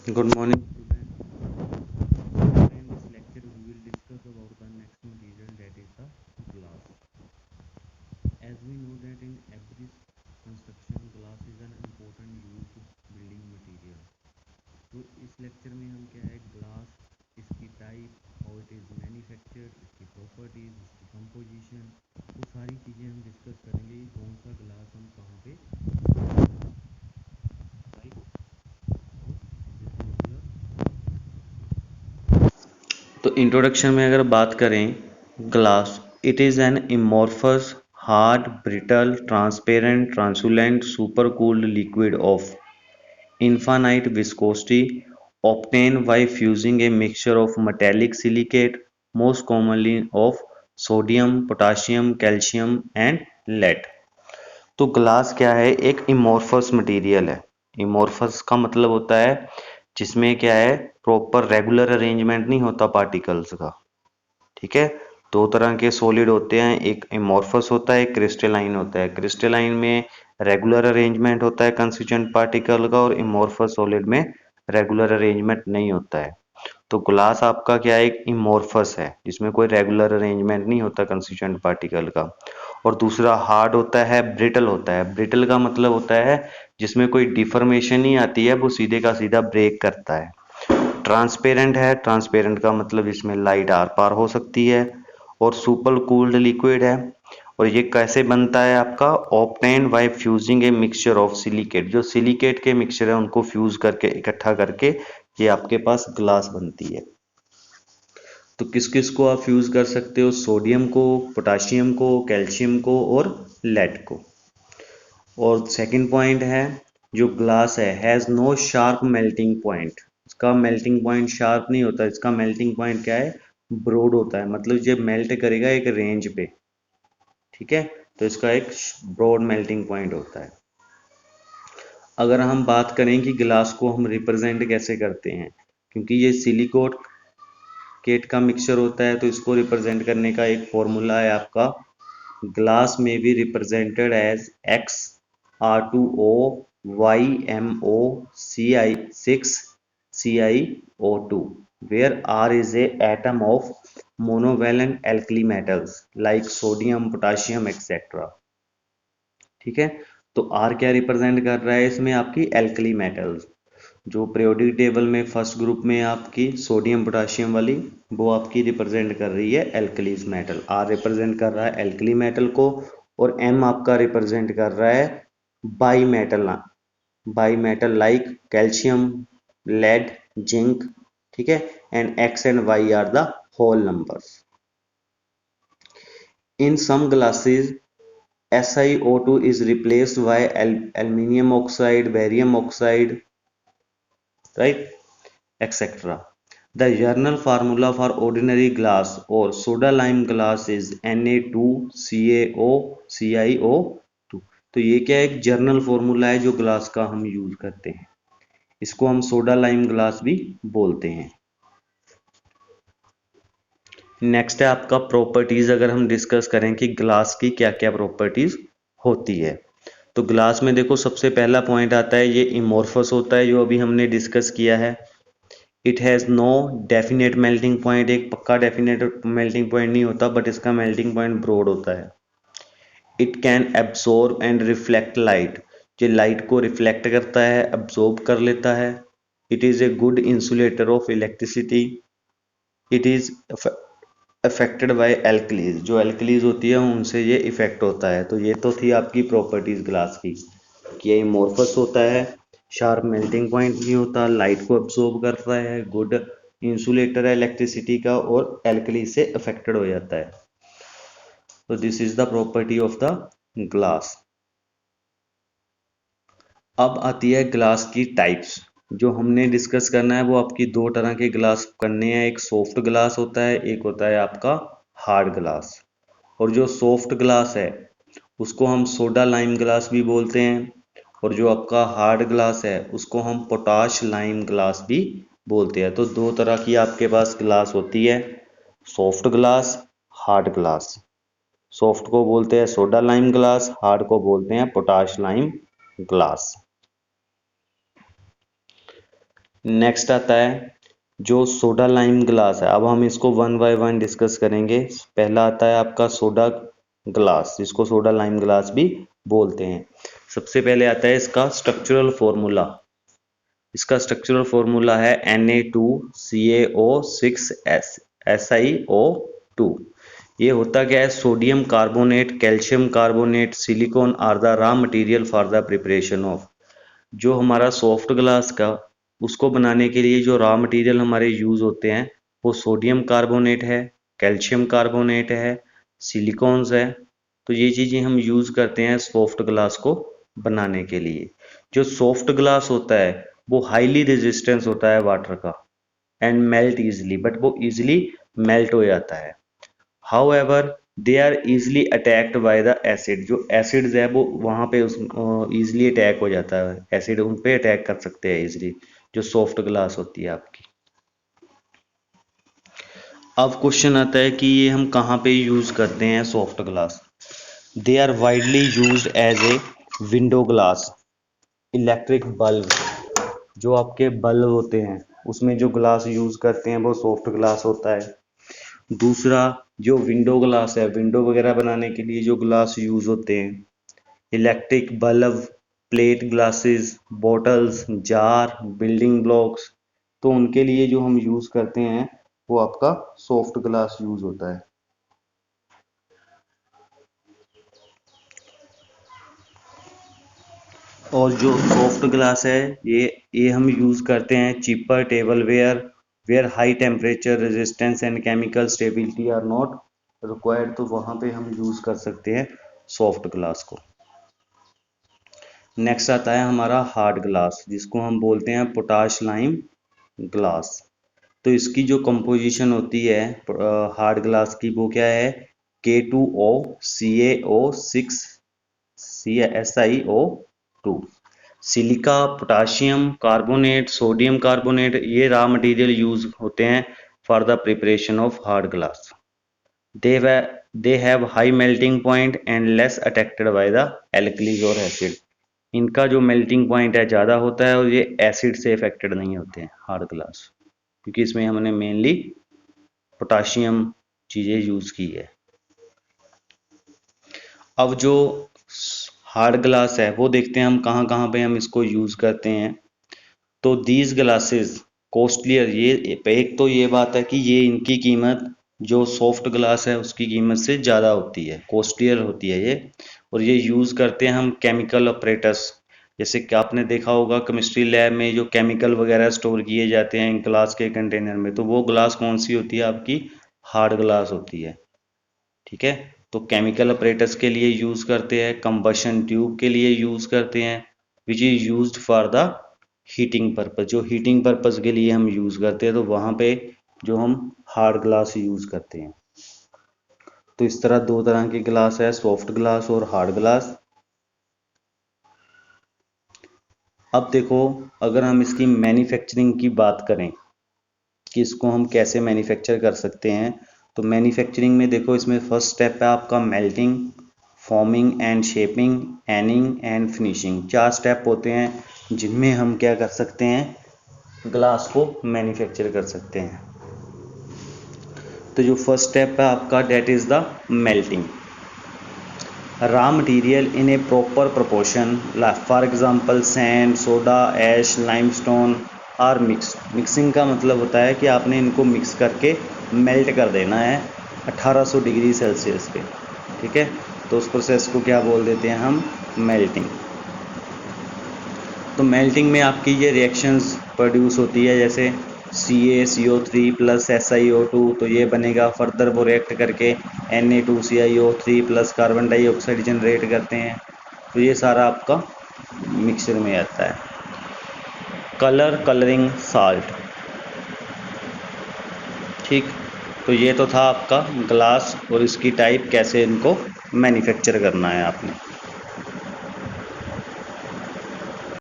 Good morning, students. In this lecture, we will discuss about the next material, that is the glass. As we know that in every construction, glass is an important used building material. तो इस lecture में हम क्या है, glass, इसकी type, how it is manufactured, इसकी properties, इसकी composition, वो सारी चीज़ें हम डिस्कस करेंगे कि कौन सा ग्लास हम कहाँ पे, राइट। तो इंट्रोडक्शन में अगर बात करें, glass it is an amorphous hard brittle transparent translucent super cooled liquid of infinite viscosity obtained by fusing a mixture of metallic silicate, most commonly of sodium, potassium, calcium and lead। तो glass क्या है, एक इमोर्फस material है। इमोर्फस का मतलब होता है जिसमें क्या है, प्रॉपर रेगुलर अरेंजमेंट नहीं होता पार्टिकल्स का। ठीक है, दो तरह के सॉलिड होते हैं, एक एमोर्फस होता है, एक क्रिस्टलाइन होता है। क्रिस्टलाइन में रेगुलर अरेंजमेंट होता है कंस्टिट्यूएंट पार्टिकल का, और एमोर्फस सॉलिड में रेगुलर अरेंजमेंट नहीं होता है। तो ग्लास आपका क्या है, एक इमोर्फस है जिसमें कोई रेगुलर अरेंजमेंट नहीं होता कंस्टिट्यूएंट पार्टिकल का। और दूसरा हार्ड होता है, ब्रिटल होता है। ब्रिटल का मतलब होता है जिसमें कोई डिफॉर्मेशन नहीं आती है, वो सीधे का सीधा ब्रेक करता है। ट्रांसपेरेंट है, ट्रांसपेरेंट का मतलब इसमें लाइट आर पार हो सकती है। और सुपर कूल्ड लिक्विड है। और ये कैसे बनता है आपका, obtained by fusing a mixture of silicate. जो सिलिकेट के मिक्सचर है उनको फ्यूज करके, इकट्ठा करके ये आपके पास ग्लास बनती है। तो किस किस को आप फ्यूज कर सकते हो, सोडियम को, पोटाशियम को, कैल्शियम को और लेड को। और सेकंड पॉइंट है, जो ग्लास है has no sharp melting point. इसका मेल्टिंग पॉइंट शार्प नहीं होता, इसका मेल्टिंग पॉइंट क्या है, ब्रॉड होता है। मतलब जब मेल्ट करेगा एक रेंज पे, ठीक है, तो इसका एक ब्रॉड मेल्टिंग पॉइंट होता है। अगर हम बात करें कि ग्लास को हम रिप्रेजेंट कैसे करते हैं, क्योंकि ये सिलिकोट केट का मिक्सचर होता है, तो इसको रिप्रेजेंट करने का एक फॉर्मूला है आपका, ग्लास में be represented as X R2O YMO CI6CiO2, where R is a atom of monovalent alkali metals like sodium, potassium, etc. ठीक है, तो R क्या रिप्रेजेंट कर रहा है इसमें, आपकी एल्कली मेटल्स। जो पीरियोडिक टेबल में फर्स्ट ग्रुप में आपकी सोडियम पोटाशियम वाली, वो आपकी रिप्रेजेंट कर रही है एल्कलीज मेटल। आर रिप्रेजेंट कर रहा है एल्कली मेटल को, और एम आपका रिप्रेजेंट कर रहा है by metal like calcium, lead, zinc. ठीक है, and X and Y are the whole numbers. In some glasses SiO2 is replaced by aluminium oxide, barium oxide, right, etc. The general formula for ordinary glass or soda lime glass is Na2CaO तो ये क्या है, एक journal formula है जो glass का हम use करते हैं। इसको हम सोडा लाइम ग्लास भी बोलते हैं। नेक्स्ट है आपका प्रॉपर्टीज। अगर हम डिस्कस करें कि ग्लास की क्या क्या प्रॉपर्टीज होती है, तो ग्लास में देखो सबसे पहला पॉइंट आता है, ये इमोर्फस होता है, जो अभी हमने डिस्कस किया है। It has no definite melting point, एक पक्का डेफिनेट मेल्टिंग पॉइंट नहीं होता, बट इसका मेल्टिंग पॉइंट ब्रॉड होता है। It can absorb and reflect light, जो लाइट को रिफ्लेक्ट करता है, एब्सॉर्ब कर लेता है। It is a good insulator of electricity. It is affected by alkalis, जो एल्कलीज होती है उनसे ये इफेक्ट होता है। तो ये तो थी आपकी प्रॉपर्टीज ग्लास की, कि ये इमोर्फस होता है, शार्प मेल्टिंग पॉइंट नहीं होता, लाइट को एब्सॉर्ब करता है, गुड इंसुलेटर है इलेक्ट्रिसिटी का, और एल्कली से अफेक्टेड हो जाता है। तो this is the property of the glass. अब आती है ग्लास की टाइप्स। जो हमने डिस्कस करना है वो आपकी दो तरह के ग्लास करने हैं, एक सॉफ्ट ग्लास होता है, एक होता है आपका हार्ड ग्लास। और जो सॉफ्ट ग्लास है उसको हम सोडा लाइम ग्लास भी बोलते हैं, और जो आपका हार्ड ग्लास है उसको हम पोटाश लाइम ग्लास भी बोलते हैं। तो दो तरह की आपके पास ग्लास होती है, soft glass, hard glass. Soft को बोलते हैं सोडा लाइम ग्लास, हार्ड को बोलते हैं पोटाश लाइम ग्लास। नेक्स्ट आता है जो सोडा लाइम ग्लास है। अब हम इसको वन बाय वन डिस्कस करेंगे। पहला आता है आपका सोडा ग्लास, जिसको सोडा लाइम ग्लास भी बोलते हैं। सबसे पहले आता है इसका स्ट्रक्चरल फॉर्मूला। इसका स्ट्रक्चरल फॉर्मूला है Na2CaO6 SiO2। ये होता क्या है, sodium carbonate, calcium carbonate, silicon are the raw material for the preparation of. जो हमारा सॉफ्ट ग्लास का, उसको बनाने के लिए जो रॉ मटेरियल हमारे यूज होते हैं वो सोडियम कार्बोनेट है, कैल्शियम कार्बोनेट है, सिलिकॉन्स है। तो ये चीजें हम यूज करते हैं सॉफ्ट ग्लास को बनाने के लिए। जो सॉफ्ट ग्लास होता है वो हाईली रेजिस्टेंस होता है वाटर का एंड मेल्ट इजिली, बट वो इजिली मेल्ट हो जाता है। However they are easily attacked by the acid. जो एसिड्स है वो वहाँ पे उस इजिली अटैक हो जाता है, एसिड उन पे अटैक कर सकते हैं इजिली, जो सॉफ्ट ग्लास होती है आपकी। अब क्वेश्चन आता है कि ये हम कहाँ पे यूज करते हैं soft glass. They are widely used as a window glass, electric bulb. जो आपके बल्ब होते हैं उसमें जो ग्लास यूज करते हैं वो सॉफ्ट ग्लास होता है। दूसरा जो विंडो ग्लास है, विंडो वगैरह बनाने के लिए जो ग्लास यूज होते हैं, electric bulb, plate glasses, bottles, jar, building blocks, तो उनके लिए जो हम यूज करते हैं वो आपका सॉफ्ट ग्लास यूज होता है। और जो सॉफ्ट ग्लास है ये हम यूज करते हैं cheaper tableware where high temperature resistance and chemical stability are not required. तो वहां पे हम यूज कर सकते हैं सॉफ्ट ग्लास को। नेक्स्ट आता है हमारा हार्ड ग्लास, जिसको हम बोलते हैं पोटाश लाइम ग्लास। तो इसकी जो कंपोजिशन होती है हार्ड ग्लास की, वो क्या है, K2O CaO6 SiO2। Silica, potassium carbonate, sodium carbonate, ये रॉ मटेरियल यूज होते हैं for the preparation of hard glass. They have high melting point and less attracted by the alkalis और एसिड। इनका जो मेल्टिंग पॉइंट है ज़्यादा होता है और ये एसिड से अफेक्टेड नहीं होते हैं हार्ड ग्लास, क्योंकि इसमें हमने मेनली पोटाशियम चीज़ें यूज की है। अब जो हार्ड ग्लास है वो देखते हैं हम कहाँ कहाँ पे हम इसको यूज करते हैं। तो दीज ग्लासेस कॉस्टलियर, ये एक तो ये बात है कि ये इनकी कीमत जो सॉफ्ट ग्लास है उसकी कीमत से ज़्यादा होती है, कॉस्टलियर होती है ये। और ये यूज़ करते हैं हम केमिकल ऑपरेटर्स। जैसे कि आपने देखा होगा केमिस्ट्री लैब में जो केमिकल वगैरह स्टोर किए जाते हैं ग्लास के कंटेनर में, तो वो ग्लास कौन सी होती है आपकी, हार्ड ग्लास होती है। ठीक है, तो केमिकल ऑपरेटर्स के लिए यूज़ करते हैं, कंबशन ट्यूब के लिए यूज़ करते हैं, which is used for the heating purpose. जो हीटिंग पर्पज के लिए हम यूज़ करते हैं तो वहाँ पे जो हम हार्ड ग्लास यूज़ करते हैं। तो इस तरह दो तरह के ग्लास है, सॉफ्ट ग्लास और हार्ड ग्लास। अब देखो, अगर हम इसकी मैन्युफैक्चरिंग की बात करें कि इसको हम कैसे मैन्युफैक्चर कर सकते हैं, तो मैन्युफैक्चरिंग में देखो, इसमें फर्स्ट स्टेप है आपका melting, forming and shaping, annealing and finishing. 4 step होते हैं जिनमें हम क्या कर सकते हैं, ग्लास को मैन्युफैक्चर कर सकते हैं। तो जो फर्स्ट स्टेप है आपका, that is the melting. Raw material in a proper proportion, for example sand, soda, ash, limestone are mix. Mixing का मतलब होता है कि आपने इनको मिक्स करके मेल्ट कर देना है 1800 डिग्री सेल्सियस पे। ठीक है, तो उस प्रोसेस को क्या बोल देते हैं हम, मेल्टिंग। तो मेल्टिंग में आपकी ये रिएक्शंस प्रोड्यूस होती है, जैसे CaCO3 प्लस SiO2, तो ये बनेगा। फर्दर वो रिएक्ट करके Na2CiO3 plus carbon dioxide generate करते हैं। तो ये सारा आपका मिक्सचर में आता है। Colour, colouring, salt. ठीक, तो ये तो था आपका ग्लास और इसकी टाइप, कैसे इनको मैन्युफैक्चर करना है आपने।